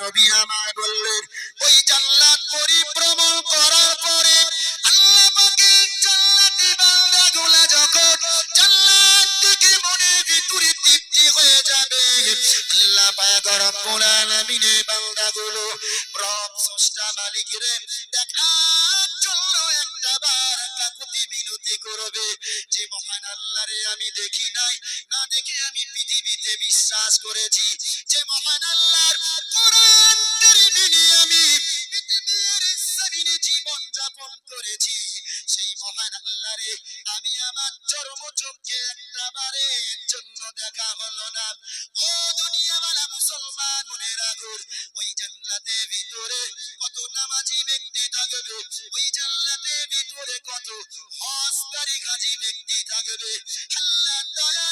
নবী আমার বললেন ওই জান্নাত পরিভ্রমণ করার পরে আল্লাহ পাকের জান্নাতি বান্দাগুলো যখন জান্নাত থেকে মনের ভিতরে তৃপ্তি হয়ে যাবে আল্লাহ পাক রব্বুল আলামিনের বান্দাগুলো রব স্রষ্টা মালিক রে দেখার জন্য একটা বার কাকুতি মিনতি করবে যে মহান আল্লাহ রে আমি দেখি নাই না দেখে আমি পৃথিবীতে বিশ্বাস করেছি যে মহান আল্লাহর কোরআন কারীমে নিয়ে আমি পৃথিবীর জমিনে জীবন যাপন করেছি সেই মহান আল্লাহ রে আমি আমার চর্মচক্ষে একটা বারের জন্য দেখা হলো না ও দুনিয়াওয়ালা মুসলমান মনে রাখুন ওই জান্নাতের ভিতরে কত নামাজি ব্যক্তি থাকবে ওই জান্নাতের ভিতরে কত হজকারী গাজী ব্যক্তি থাকবে আল্লাহ তাআলা